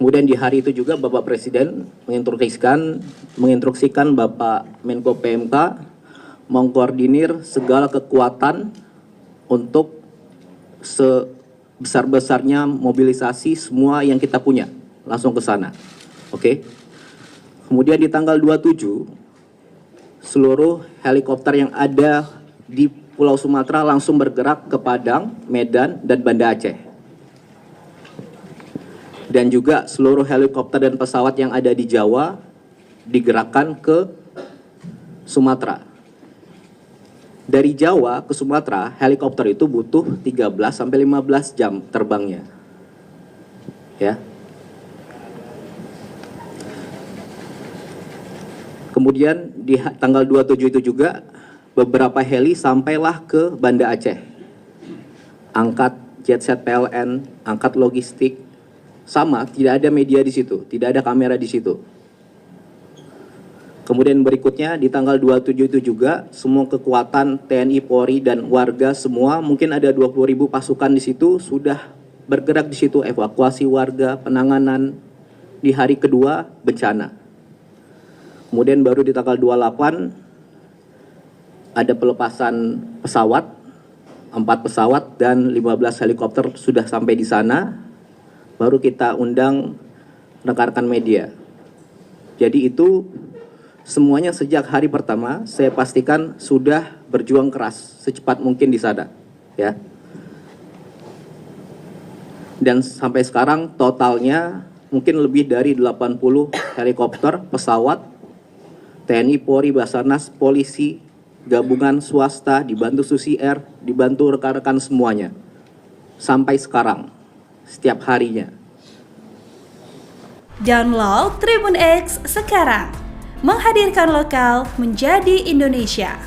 Kemudian di hari itu juga Bapak Presiden menginstruksikan Bapak Menko PMK mengkoordinir segala kekuatan untuk sebesar-besarnya mobilisasi semua yang kita punya langsung ke sana. Oke. Kemudian di tanggal 27 seluruh helikopter yang ada di Pulau Sumatera langsung bergerak ke Padang, Medan, dan Banda Aceh. Dan juga seluruh helikopter dan pesawat yang ada di Jawa digerakkan ke Sumatera. Dari Jawa ke Sumatera, helikopter itu butuh 13-15 jam terbangnya. Ya. Kemudian di tanggal 27 itu juga beberapa heli sampailah ke Banda Aceh. Angkat jetset PLN, angkat logistik. Sama, tidak ada media di situ, tidak ada kamera di situ. Kemudian berikutnya di tanggal 27 itu juga semua kekuatan TNI, Polri, dan warga semua, mungkin ada 20.000 pasukan di situ, sudah bergerak di situ, evakuasi warga, penanganan di hari kedua bencana. Kemudian baru di tanggal 28 ada pelepasan pesawat, 4 pesawat dan 15 helikopter sudah sampai di sana. Baru kita undang rekan-rekan media. Jadi itu semuanya sejak hari pertama saya pastikan sudah berjuang keras secepat mungkin di sana, ya. Dan sampai sekarang totalnya mungkin lebih dari 80 helikopter, pesawat, TNI, Polri, Basarnas, polisi, gabungan swasta, dibantu Susi Air, dibantu rekan-rekan semuanya. Sampai sekarang, setiap harinya. Download Tribun X sekarang, menghadirkan lokal menjadi Indonesia.